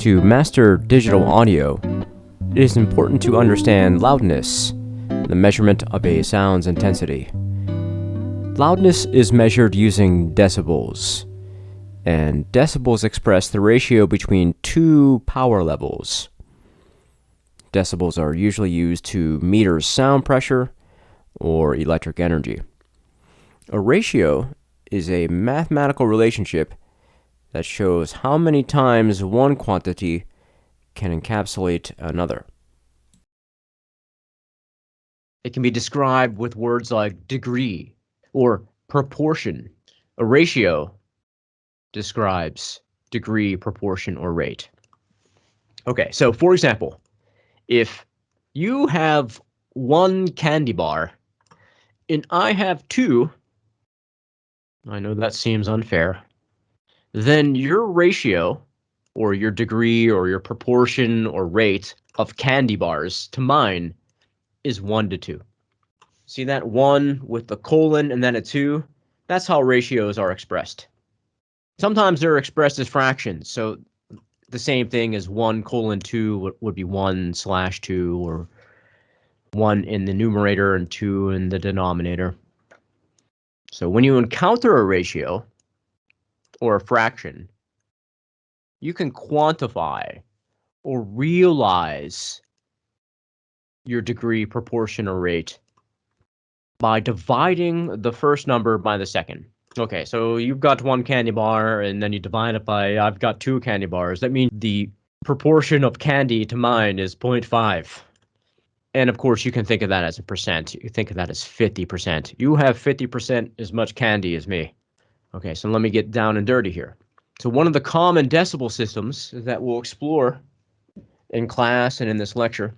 To master digital audio, it is important to understand loudness, the measurement of a sound's intensity. Loudness is measured using decibels, and decibels express the ratio between two power levels. Decibels are usually used to meter sound pressure or electric energy. A ratio is a mathematical relationship that shows how many times one quantity can encapsulate another. It can be described with words like degree or proportion. A ratio describes degree, proportion, or rate. Okay, so for example, if you have one candy bar and I have two, I know that seems unfair, then your ratio or your degree or your proportion or rate of candy bars to mine is 1 to 2. See that 1 with the colon and then a 2? That's how ratios are expressed. Sometimes they're expressed as fractions, so the same thing as 1:2 would be 1/2, or 1 in the numerator and 2 in the denominator. So when you encounter a ratio or a fraction, you can quantify or realize your degree, proportion, or rate by dividing the first number by the second. Okay, so you've got one candy bar and then you divide it by, I've got 2 candy bars. That means the proportion of candy to mine is 0.5. And of course, you can think of that as a percent. You think of that as 50%. You have 50% as much candy as me. Okay, so let me get down and dirty here. So one of the common decibel systems that we'll explore in class and in this lecture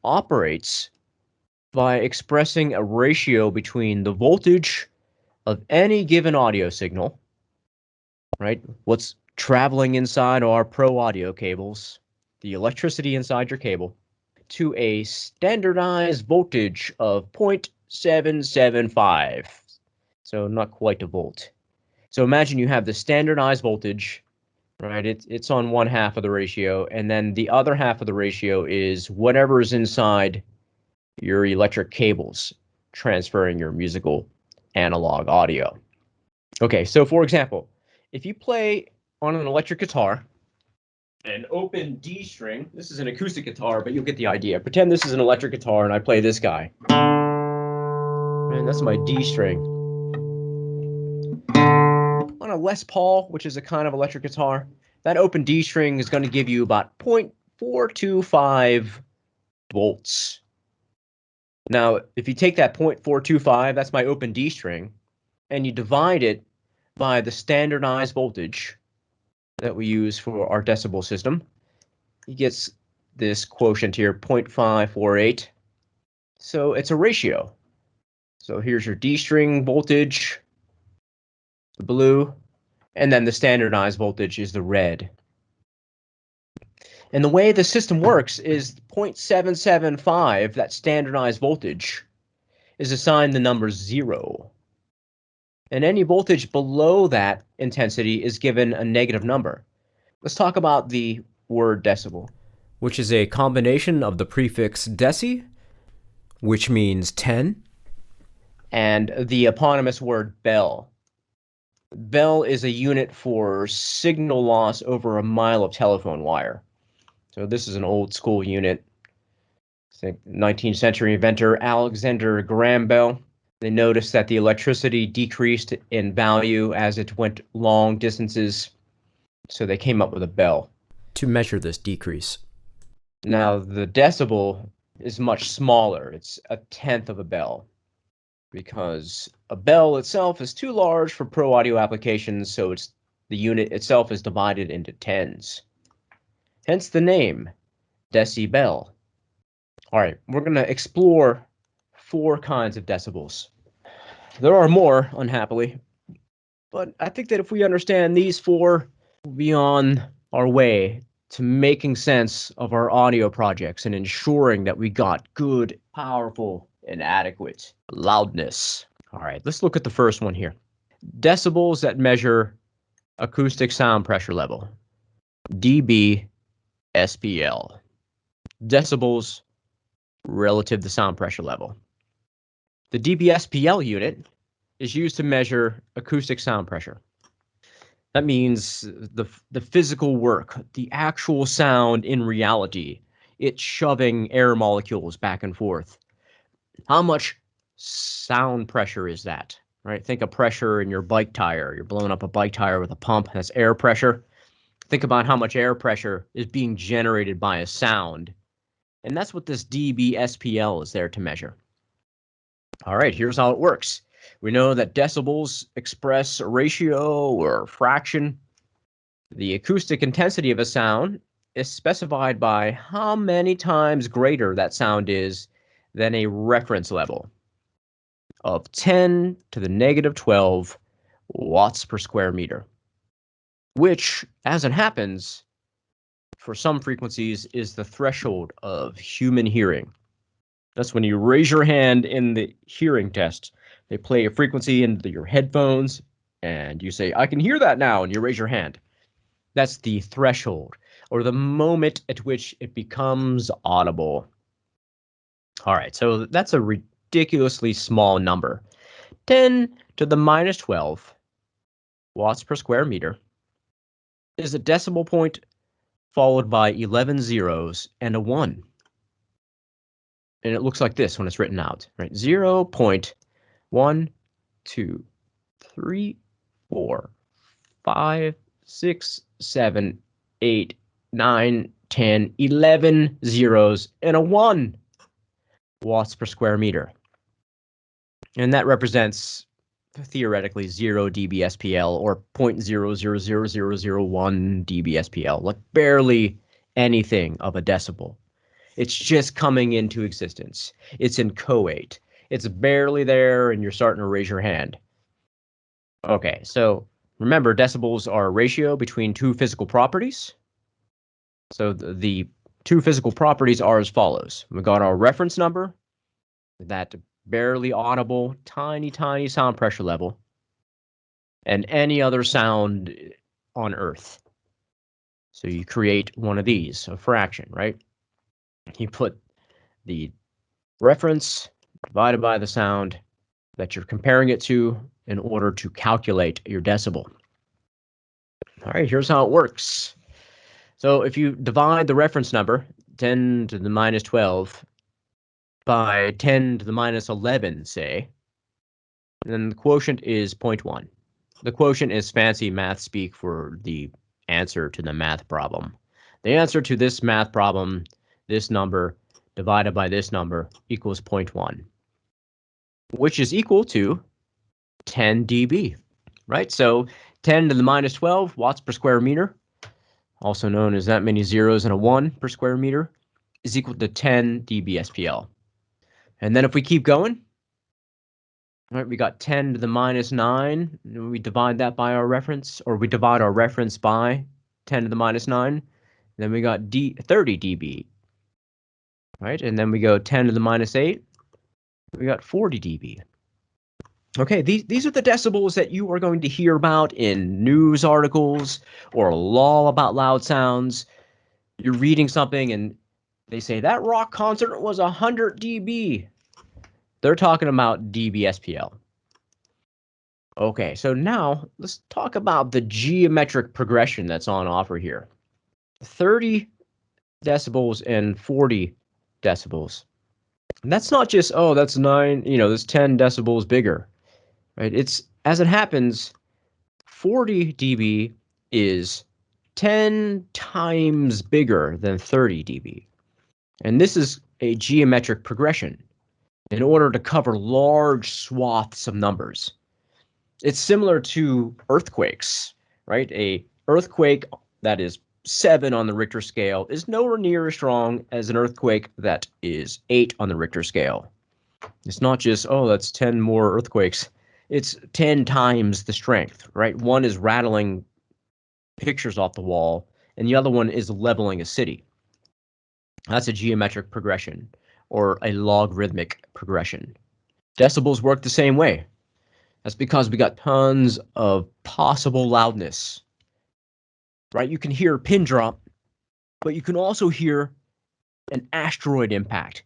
operates by expressing a ratio between the voltage of any given audio signal, right? What's traveling inside our pro audio cables, the electricity inside your cable, to a standardized voltage of 0.775. So not quite a volt. So imagine you have the standardized voltage, right? It's on one half of the ratio, and then the other half of the ratio is whatever is inside your electric cables transferring your musical analog audio. Okay, so for example, if you play on an electric guitar, an open D string, this is an acoustic guitar, but you'll get the idea. Pretend this is an electric guitar and I play this guy. And that's my D string. On a Les Paul, which is a kind of electric guitar, that open D string is going to give you about 0.425 volts. Now, if you take that 0.425, that's my open D string, and you divide it by the standardized voltage that we use for our decibel system, you get this quotient here, 0.548. So it's a ratio. So here's your D string voltage, the blue, and then the standardized voltage is the red. And the way the system works is 0.775, that standardized voltage, is assigned the number 0. And any voltage below that intensity is given a negative number. Let's talk about the word decibel, which is a combination of the prefix deci, which means 10, and the eponymous word bell. Bell is a unit for signal loss over a mile of telephone wire. So this is an old school unit. I think 19th century inventor Alexander Graham Bell. They noticed that the electricity decreased in value as it went long distances, so they came up with a bell to measure this decrease. Now, the decibel is much smaller. It's 1/10 of a bell, because a bell itself is too large for pro audio applications, so the unit itself is divided into tens. Hence the name, decibel. All right, we're going to explore 4 kinds of decibels. There are more, unhappily, but I think that if we understand these 4, we'll be on our way to making sense of our audio projects and ensuring that we got good, powerful, and adequate loudness. All right, let's look at the first one here. Decibels that measure acoustic sound pressure level. dB SPL, decibels relative to sound pressure level. The dBSPL unit is used to measure acoustic sound pressure. That means the physical work, the actual sound in reality. It's shoving air molecules back and forth. How much sound pressure is that, right? Think of pressure in your bike tire. You're blowing up a bike tire with a pump. That's air pressure. Think about how much air pressure is being generated by a sound. And that's what this dBSPL is there to measure. All right, here's how it works. We know that decibels express a ratio or fraction. The acoustic intensity of a sound is specified by how many times greater that sound is than a reference level of 10 to the negative 12 watts per square meter, which, as it happens, for some frequencies is the threshold of human hearing. That's when you raise your hand in the hearing test. They play a frequency into your headphones and you say, I can hear that now, and you raise your hand. That's the threshold, or the moment at which it becomes audible. All right, so that's a ridiculously small number. 10 to the minus 12 watts per square meter is a decimal point followed by 11 zeros and a 1. And it looks like this when it's written out, right? 0.1, 2, 3, 4, 5, 6, 7, 8, 9, 10, 11 zeros and a 1 watts per square meter. And that represents theoretically 0 dBSPL or 0.000001 dBSPL, like barely anything of a decibel. It's just coming into existence. It's inchoate. It's barely there and you're starting to raise your hand. Okay, so remember, decibels are a ratio between two physical properties. So the two physical properties are as follows. We got our reference number, that barely audible, tiny sound pressure level, and any other sound on Earth. So you create one of these, a fraction, right? You put the reference divided by the sound that you're comparing it to in order to calculate your decibel. All right, here's how it works. So if you divide the reference number, 10 to the minus 12, by 10 to the minus 11, say, then the quotient is 0.1. The quotient is fancy math speak for the answer to the math problem. The answer to this math problem, this number divided by this number equals 0.1, which is equal to 10 dB, right? So 10 to the minus 12 watts per square meter, also known as that many zeros and a 1 per square meter, is equal to 10 dBSPL. And then if we keep going, all right, we got 10 to the minus 9, and we divide that by our reference, or we divide our reference by 10 to the minus 9, then we got 30 dB, right? And then we go 10 to the minus 8, we got 40 dB. Okay, these are the decibels that you are going to hear about in news articles or law about loud sounds. You're reading something and they say that rock concert was 100 dB. They're talking about dBSPL. Okay, so now let's talk about the geometric progression that's on offer here. 30 decibels and 40 decibels. And that's not just, oh, that's 9, that's 10 decibels bigger, right? It's, as it happens, 40 dB is 10 times bigger than 30 dB. And this is a geometric progression in order to cover large swaths of numbers. It's similar to earthquakes, right? A earthquake that is 7 on the Richter scale is nowhere near as strong as an earthquake that is 8 on the Richter scale. It's not just, oh, that's 10 more earthquakes. It's 10 times the strength, right? One is rattling pictures off the wall, and the other one is leveling a city. That's a geometric progression, or a logarithmic progression. Decibels work the same way. That's because we got tons of possible loudness. right? You can hear a pin drop, but you can also hear an asteroid impact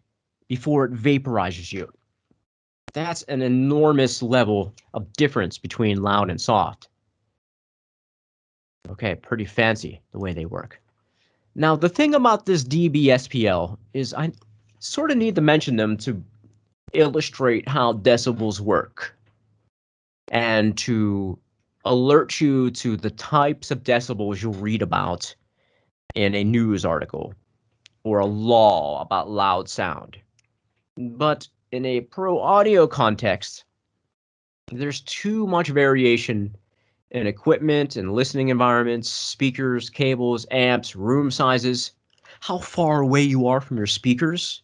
before it vaporizes you. That's an enormous level of difference between loud and soft. Okay, pretty fancy the way they work. Now, the thing about this dB/SPL is I sort of need to mention them to illustrate how decibels work and to alert you to the types of decibels you'll read about in a news article or a law about loud sound. But in a pro audio context, there's too much variation in equipment and listening environments, speakers, cables, amps, room sizes, how far away you are from your speakers.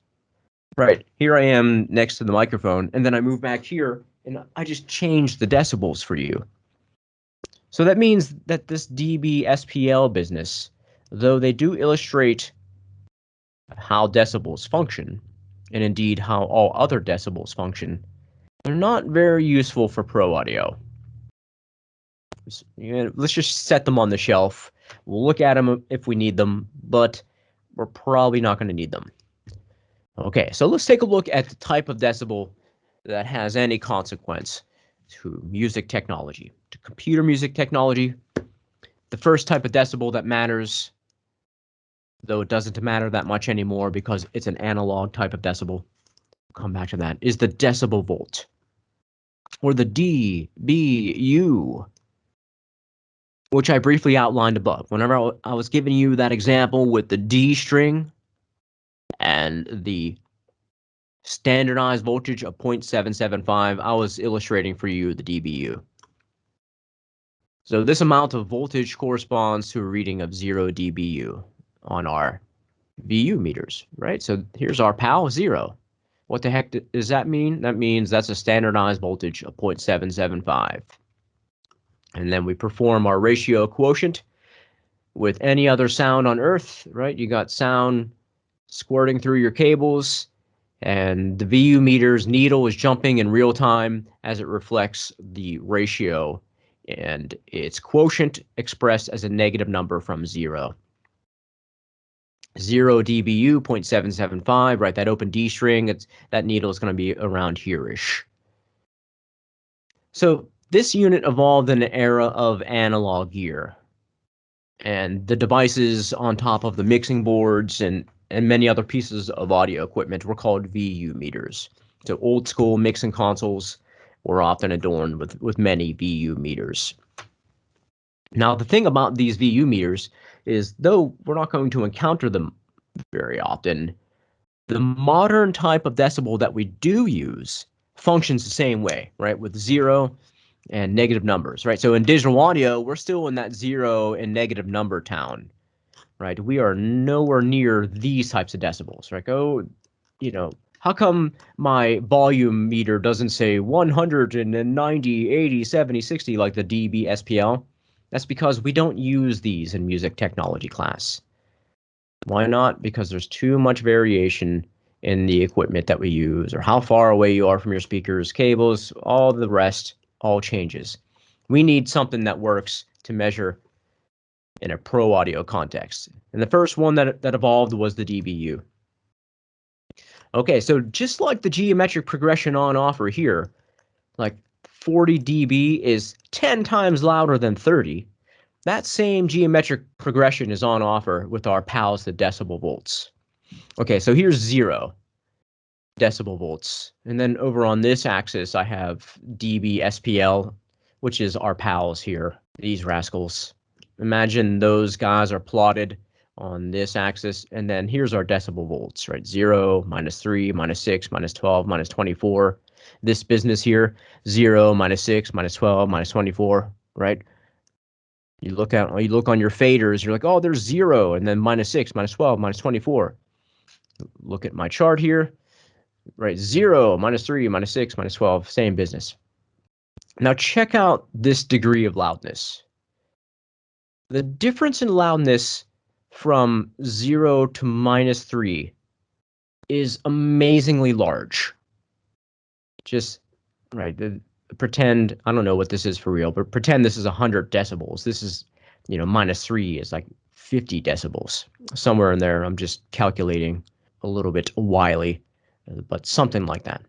Right, here I am next to the microphone, and then I move back here, and I just change the decibels for you. So that means that this dB/SPL business, though they do illustrate how decibels function, and indeed how all other decibels function, they're not very useful for pro audio. Let's just set them on the shelf. We'll look at them if we need them, but we're probably not going to need them. Okay, so let's take a look at the type of decibel that has any consequence to music technology, to computer music technology. The first type of decibel that matters, though it doesn't matter that much anymore because it's an analog type of decibel, we'll come back to that, is the decibel volt, or the dBu, which I briefly outlined above. Whenever I was giving you that example with the D string and the standardized voltage of 0.775, I was illustrating for you the dBu. So this amount of voltage corresponds to a reading of 0 dBu on our VU meters, right? So here's our PAL, 0. What the heck does that mean? That means that's a standardized voltage of 0.775. And then we perform our ratio quotient with any other sound on Earth, right? You got sound squirting through your cables, and the VU meter's needle is jumping in real time as it reflects the ratio and its quotient expressed as a negative number from 0. 0 dBu, 0.775, right? That open D string, that needle is going to be around here-ish. So this unit evolved in an era of analog gear, and the devices on top of the mixing boards and many other pieces of audio equipment were called VU meters. So old school mixing consoles were often adorned with many VU meters. Now, the thing about these VU meters is, though we're not going to encounter them very often, the modern type of decibel that we do use functions the same way, right? With 0 and negative numbers, right? So in digital audio, we're still in that 0 and negative number town, right? We are nowhere near these types of decibels, right? Oh, how come my volume meter doesn't say 190, 80, 70, 60 like the dB/SPL? That's because we don't use these in music technology class. Why not? Because there's too much variation in the equipment that we use, or how far away you are from your speakers, cables, all the rest, all changes. We need something that works to measure in a pro audio context. And the first one that evolved was the dBu. Okay, so just like the geometric progression on offer here, like 40 dB is 10 times louder than 30. That same geometric progression is on offer with our pals, the decibel volts. Okay, so here's 0 decibel volts. And then over on this axis, I have dB/SPL, which is our pals here, these rascals. Imagine those guys are plotted on this axis, and then here's our decibel volts, right? 0, -3, -6, -12, -24. This business here, 0, -6, -12, -24, right? You look on your faders, you're like, oh, there's 0, and then -6, -12, -24. Look at my chart here, right? 0, -3, -6, -12, same business. Now check out this degree of loudness. The difference in loudness from 0 to -3 is amazingly large. Just, right, pretend, I don't know what this is for real, but pretend this is 100 decibels. This is -3 is like 50 decibels, somewhere in there. I'm just calculating a little bit wily, but something like that.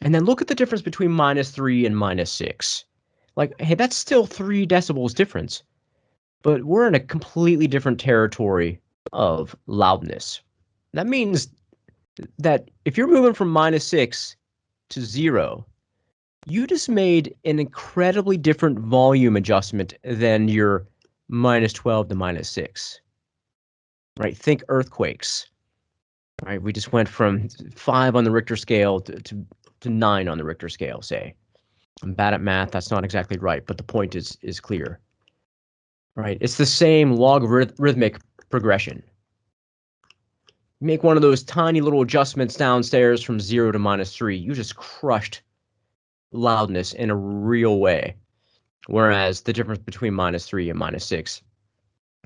And then look at the difference between -3 and -6. Like, hey, that's still 3 decibels difference, but we're in a completely different territory of loudness. That means that if you're moving from -6 to 0, you just made an incredibly different volume adjustment than your -12 to -6, right? Think earthquakes, right? We just went from 5 on the Richter scale to 9 on the Richter scale, say. I'm bad at math. That's not exactly right, but the point is clear, right? It's the same logarithmic progression. Make one of those tiny little adjustments downstairs from 0 to -3. You just crushed loudness in a real way. Whereas the difference between -3 and -6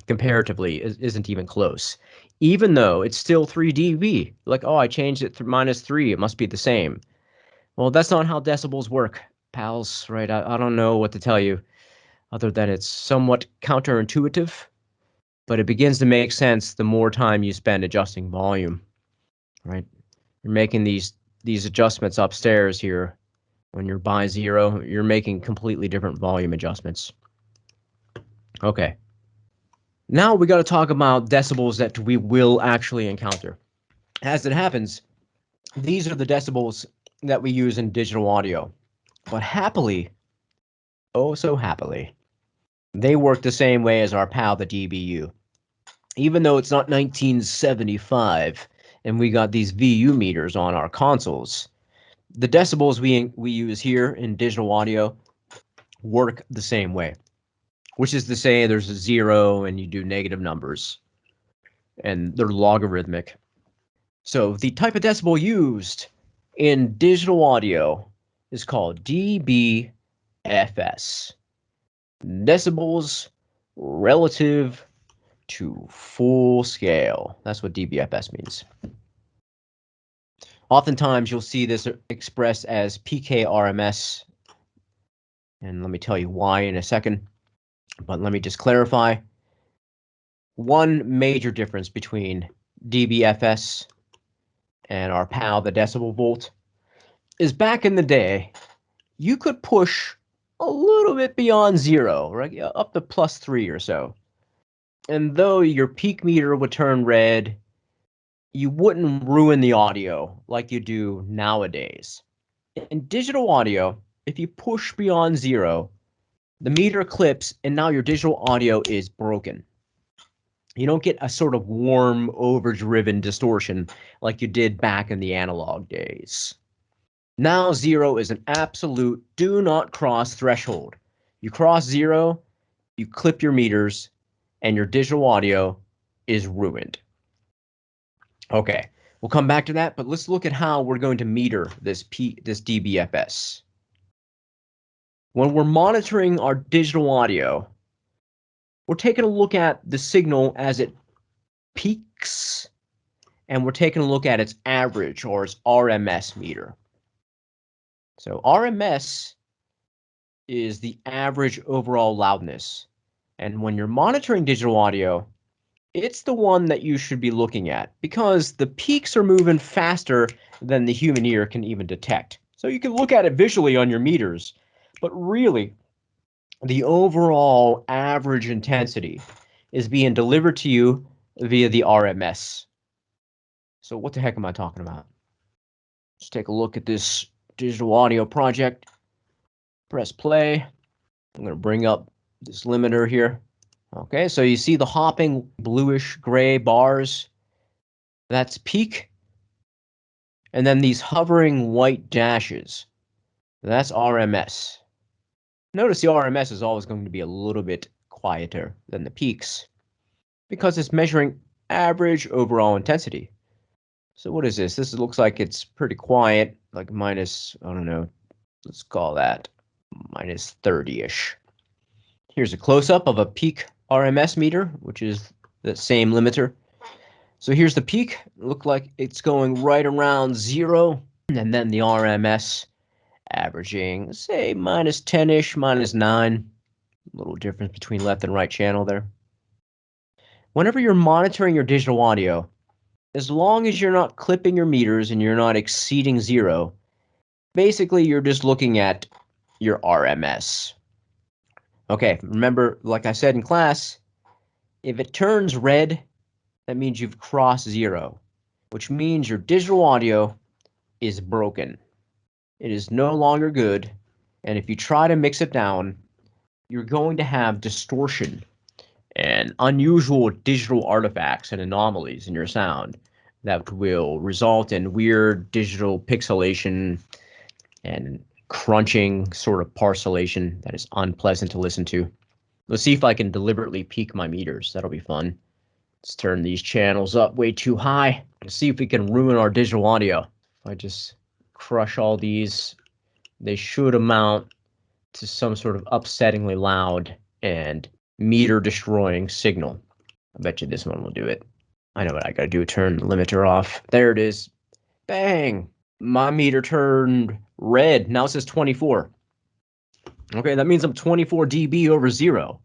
comparatively isn't even close. Even though it's still 3 dB. Like, oh, I changed it to -3. It must be the same. Well, that's not how decibels work, pals, right? I don't know what to tell you other than it's somewhat counterintuitive, but it begins to make sense the more time you spend adjusting volume, right? You're making these adjustments upstairs here. When you're by 0, you're making completely different volume adjustments. Okay. Now we got to talk about decibels that we will actually encounter. As it happens, these are the decibels that we use in digital audio. But happily, oh so happily, they work the same way as our pal, the dBu. Even though it's not 1975 and we got these VU meters on our consoles, the decibels we use here in digital audio work the same way, which is to say there's a 0 and you do negative numbers, and they're logarithmic. So the type of decibel used in digital audio is called dBFS, decibels relative to full scale. That's what dBFS means. Oftentimes you'll see this expressed as PKRMS, and let me tell you why in a second, but let me just clarify. One major difference between dBFS and our pal, the decibel volt, is back in the day, you could push a little bit beyond 0, right? Up to +3 or so. And though your peak meter would turn red, you wouldn't ruin the audio like you do nowadays. In digital audio, if you push beyond 0, the meter clips and now your digital audio is broken. You don't get a sort of warm, overdriven distortion like you did back in the analog days. Now 0 is an absolute do not cross threshold. You cross 0, you clip your meters, and your digital audio is ruined. Okay, we'll come back to that, but let's look at how we're going to meter this dBFS. When we're monitoring our digital audio, we're taking a look at the signal as it peaks, and we're taking a look at its average, or its RMS meter. So RMS is the average overall loudness. And when you're monitoring digital audio, it's the one that you should be looking at because the peaks are moving faster than the human ear can even detect. So you can look at it visually on your meters, but really the overall average intensity is being delivered to you via the RMS. So what the heck am I talking about? Let's take a look at this digital audio project. Press play. I'm going to bring up this limiter here. Okay, so you see the hopping bluish gray bars. That's peak. And then these hovering white dashes. That's RMS. Notice the RMS is always going to be a little bit quieter than the peaks because it's measuring average overall intensity. So what is this? This looks like it's pretty quiet, like minus, I don't know, let's call that minus 30-ish. Here's a close-up of a peak RMS meter, which is the same limiter. So here's the peak. Look like it's going right around 0, and then the RMS averaging, say, minus 10-ish, minus 9. A little difference between left and right channel there. Whenever you're monitoring your digital audio, as long as you're not clipping your meters and you're not exceeding 0, basically you're just looking at your RMS. Okay, remember, like I said in class, if it turns red, that means you've crossed 0, which means your digital audio is broken. It is no longer good, and if you try to mix it down, you're going to have distortion and unusual digital artifacts and anomalies in your sound that will result in weird digital pixelation and crunching sort of parcellation that is unpleasant to listen to. Let's see if I can deliberately peak my meters. That'll be fun. Let's turn these channels up way too high. Let's see if we can ruin our digital audio. If I just crush all these, they should amount to some sort of upsettingly loud and meter destroying signal. I bet you this one will do it. I know what I gotta do, turn the limiter off. There it is. Bang! My meter turned red. Now it says 24. Okay, that means I'm 24 dB over 0.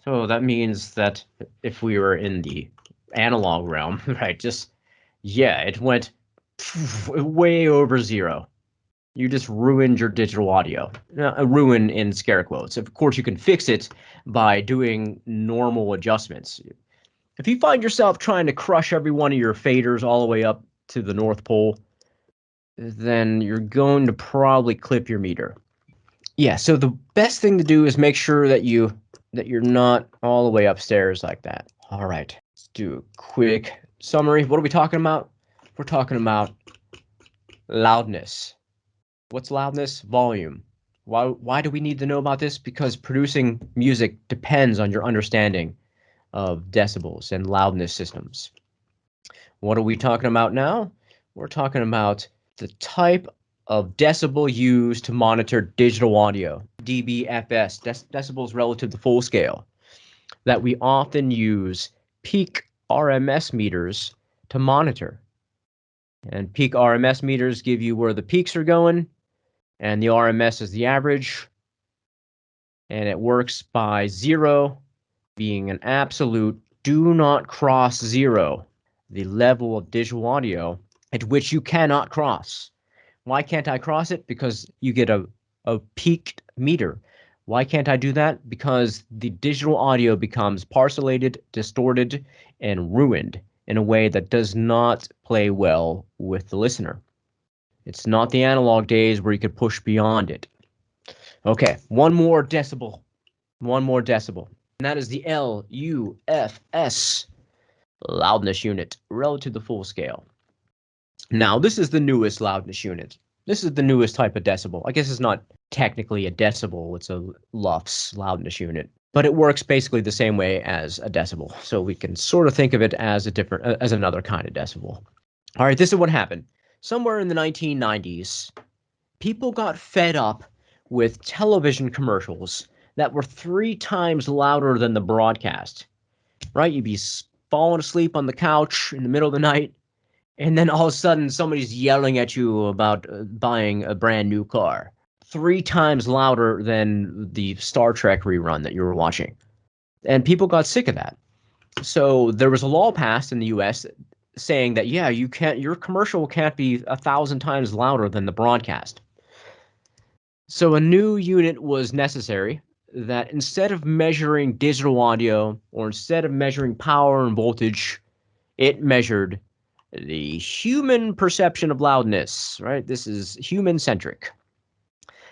So that means that if we were in the analog realm, right, it went way over 0. You just ruined your digital audio. A ruin in scare quotes. Of course, you can fix it by doing normal adjustments. If you find yourself trying to crush every one of your faders all the way up to the North Pole, then you're going to probably clip your meter. Yeah, so the best thing to do is make sure that you're not all the way upstairs like that. All right, let's do a quick summary. What are we talking about? We're talking about loudness. What's loudness? Volume. Why do we need to know about this? Because producing music depends on your understanding of decibels and loudness systems. What are we talking about now? We're talking about the type of decibel used to monitor digital audio, dBFS, decibels relative to full scale, that we often use peak RMS meters to monitor. And peak RMS meters give you where the peaks are going, and the RMS is the average, and it works by 0 being an absolute do not cross 0, the level of digital audio at which you cannot cross. Why can't I cross it? Because you get a peaked meter. Why can't I do that? Because the digital audio becomes parcellated, distorted, and ruined in a way that does not play well with the listener. It's not the analog days where you could push beyond it. Okay, one more decibel. One more decibel. And that is the LUFS, loudness unit, relative to full scale. Now, this is the newest loudness unit. This is the newest type of decibel. I guess it's not technically a decibel, it's a LUFS, loudness unit. But it works basically the same way as a decibel. So we can sort of think of it as as another kind of decibel. All right, this is what happened. Somewhere in the 1990s, people got fed up with television commercials that were 3 times louder than the broadcast, right? You'd be falling asleep on the couch in the middle of the night, and then all of a sudden somebody's yelling at you about buying a brand new car. 3 times louder than the Star Trek rerun that you were watching. And people got sick of that. So there was a law passed in the US saying that, yeah, your commercial can't be 1,000 times louder than the broadcast. So a new unit was necessary that instead of measuring digital audio or instead of measuring power and voltage, it measured the human perception of loudness, right? This is human-centric.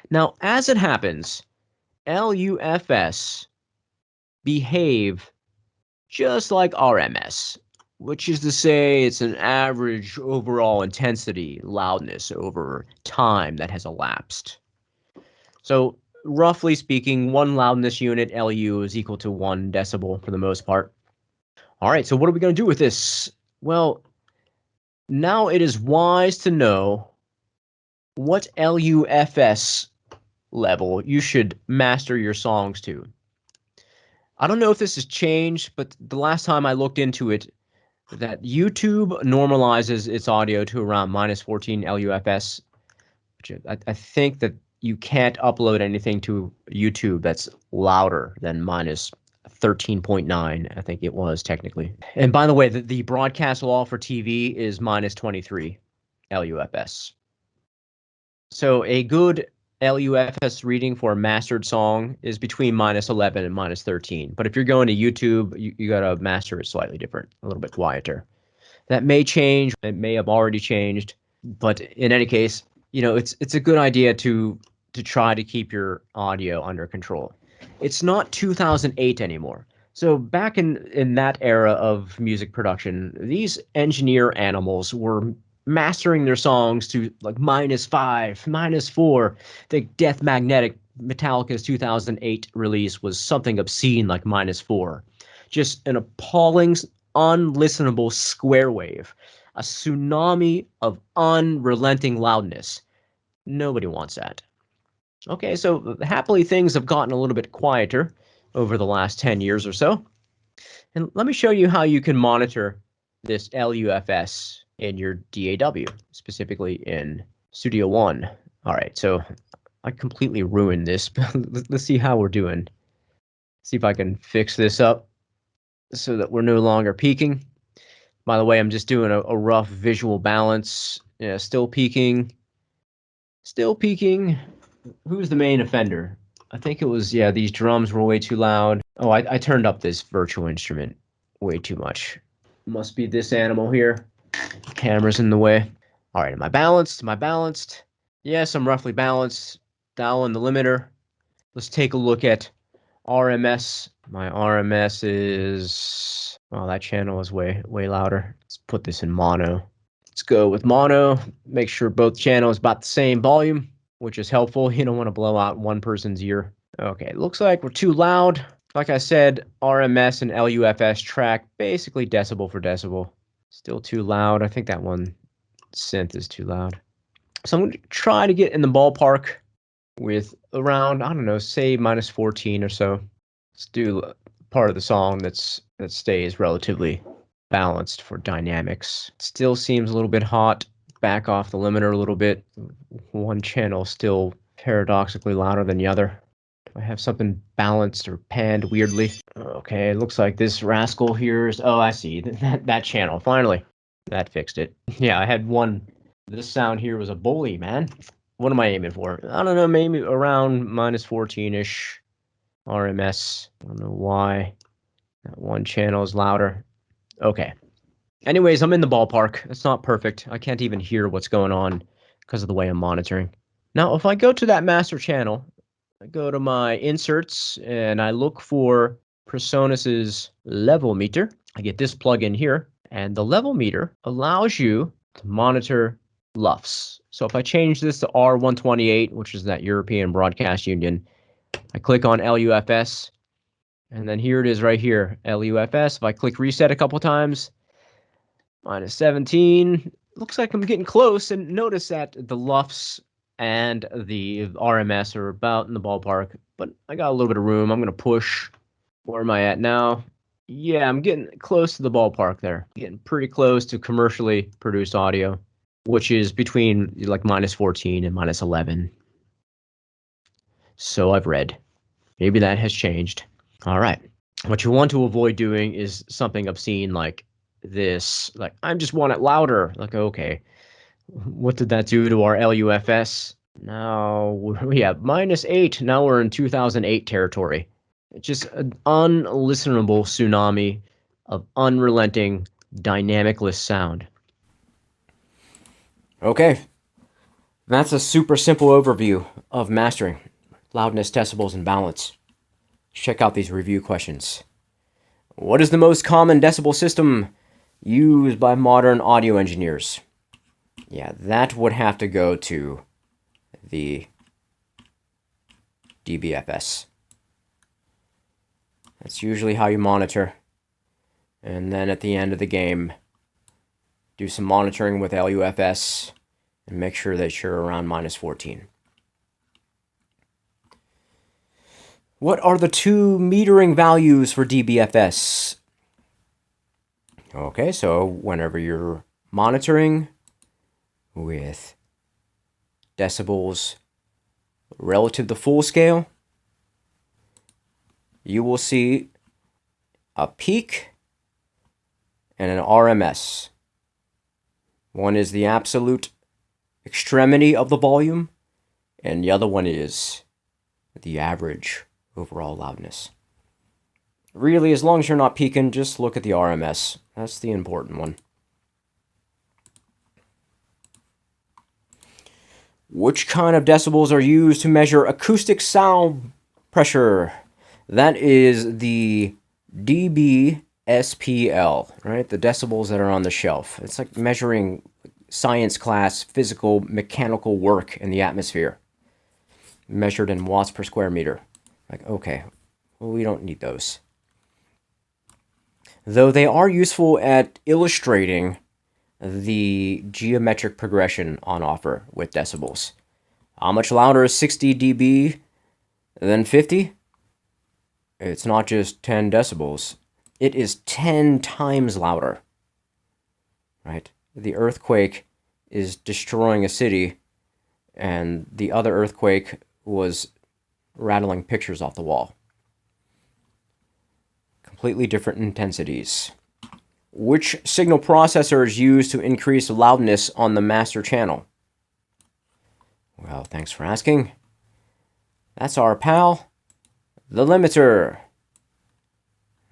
Now, as it happens, LUFS behave just like RMS, which is to say it's an average overall intensity loudness over time that has elapsed. So roughly speaking, one loudness unit, LU, is equal to 1 decibel for the most part. All right, so what are we going to do with this? Well, now it is wise to know what LUFS level you should master your songs to. I don't know if this has changed, but the last time I looked into it, that YouTube normalizes its audio to around -14 LUFS, which I think that you can't upload anything to YouTube that's louder than minus 13.9, I think it was technically. And by the way, the broadcast law for TV is minus 23 LUFS. So a good LUFS reading for a mastered song is between minus 11 and minus 13. But if you're going to YouTube, you got to master it slightly different, a little bit quieter. That may change. It may have already changed. But in any case, it's a good idea to try to keep your audio under control. It's not 2008 anymore. So back in that era of music production, these engineer animals were mastering their songs to like -5, -4. The Death Magnetic Metallica's 2008 release was something obscene like -4. Just an appalling, unlistenable square wave, a tsunami of unrelenting loudness. Nobody wants that. Okay, so happily things have gotten a little bit quieter over the last 10 years or so. And let me show you how you can monitor this LUFS in your DAW, specifically in Studio One. All right, so I completely ruined this, but let's see how we're doing. See if I can fix this up so that we're no longer peaking. By the way, I'm just doing a rough visual balance. Yeah, still peaking. Still peaking. Who's the main offender? I think it was, yeah, these drums were way too loud. Oh, I turned up this virtual instrument way too much. Must be this animal here. Camera's in the way. All right, am I balanced? Am I balanced? Yes, I'm roughly balanced. Dial in the limiter. Let's take a look at RMS. My RMS is, oh, that channel is way louder. Let's put this in mono. Let's go with mono. Make sure both channels about the same volume, which is helpful. You don't want to blow out one person's ear. Okay, looks like we're too loud. Like I said, RMS and LUFS track basically decibel for decibel. Still too loud. I think that one synth is too loud. So I'm going to try to get in the ballpark with around, I don't know, say -14 or so. Let's do part of the song that stays relatively balanced for dynamics. Still seems a little bit hot. Back off the limiter a little bit. One channel still paradoxically louder than the other. Do I have something balanced or panned weirdly? Okay, it looks like this rascal here is, oh, I see, that channel, finally. That fixed it. Yeah, I had one, this sound here was a bully, man. What am I aiming for? I don't know, maybe around -14-ish RMS. I don't know why. That one channel is louder. Okay. Anyways, I'm in the ballpark. It's not perfect. I can't even hear what's going on because of the way I'm monitoring. Now, if I go to that master channel, I go to my inserts and I look for Presonus's level meter. I get this plugin here, and the level meter allows you to monitor LUFS. So if I change this to R128, which is that European Broadcast Union, I click on LUFS, and then here it is right here, LUFS. If I click reset a couple times, -17. Looks like I'm getting close, and notice that the LUFS and the RMS are about in the ballpark, but I got a little bit of room. I'm going to push. Where am I at now? Yeah, I'm getting close to the ballpark there. Getting pretty close to commercially produced audio, which is between like -14 and -11. So I've read. Maybe that has changed. All right. What you want to avoid doing is something obscene like this. Like, I just want it louder. Like, okay, what did that do to our LUFS? Now we have -8. Now we're in 2008 territory. It's just an unlistenable tsunami of unrelenting, dynamicless sound. Okay, that's a super simple overview of mastering loudness, decibels, and balance. Check out these review questions. What is the most common decibel system used by modern audio engineers? Yeah, that would have to go to the DBFS. That's usually how you monitor. And then at the end of the game, do some monitoring with LUFS and make sure that you're around -14. What are the two metering values for DBFS? Okay, so whenever you're monitoring with decibels relative to full scale, you will see a peak and an RMS. One is the absolute extremity of the volume, and the other one is the average overall loudness. Really, as long as you're not peaking, just look at the RMS. That's the important one. Which kind of decibels are used to measure acoustic sound pressure? That is the dBSPL, right? The decibels that are on the shelf. It's like measuring science class physical mechanical work in the atmosphere, measured in watts per square meter. Like, okay, well, we don't need those. Though they are useful at illustrating the geometric progression on offer with decibels. How much louder is 60 dB than 50? It's not just 10 decibels. It is 10 times louder, right? The earthquake is destroying a city, and the other earthquake was rattling pictures off the wall. Completely different intensities. Which signal processor is used to increase loudness on the master channel? Well, thanks for asking. That's our pal, the limiter.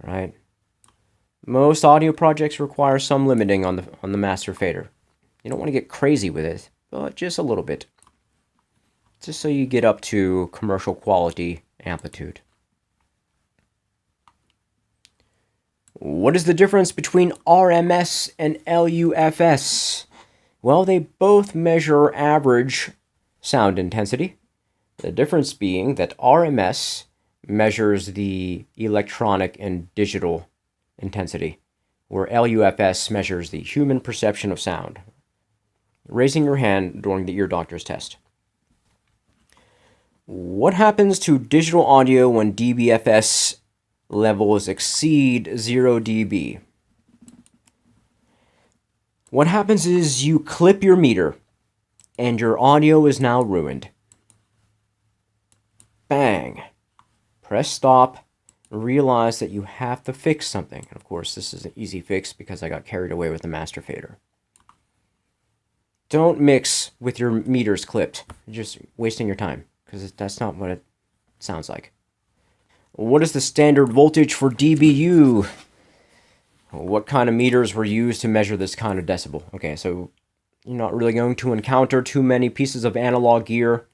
Right? Most audio projects require some limiting on the master fader. You don't want to get crazy with it, but just a little bit. Just so you get up to commercial quality amplitude. What is the difference between RMS and LUFS? Well, they both measure average sound intensity. The difference being that RMS measures the electronic and digital intensity, where LUFS measures the human perception of sound. Raising your hand during the ear doctor's test. What happens to digital audio when dBFS levels exceed 0 dB? What happens is you clip your meter and your audio is now ruined. Bang. Press stop. Realize that you have to fix something. Of course, this is an easy fix because I got carried away with the master fader. Don't mix with your meters clipped. You're just wasting your time because that's not what it sounds like. What is the standard voltage for dBu? What kind of meters were used to measure this kind of decibel? Okay, so you're not really going to encounter too many pieces of analog gear,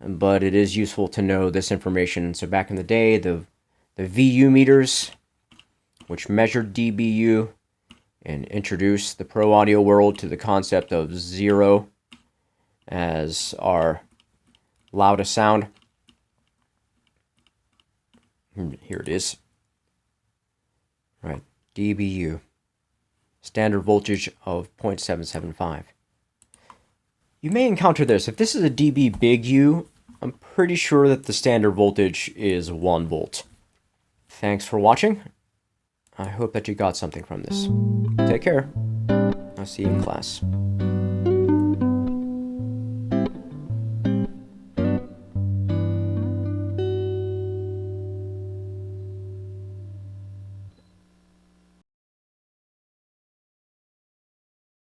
but it is useful to know this information. So back in the day, the VU meters, which measured dBu and introduced the pro audio world to the concept of 0 as our loudest sound. Here it is. Right, dBu. Standard voltage of 0.775. You may encounter this. If this is a dB big U, I'm pretty sure that the standard voltage is 1 volt. Thanks for watching. I hope that you got something from this. Take care. I'll see you in class.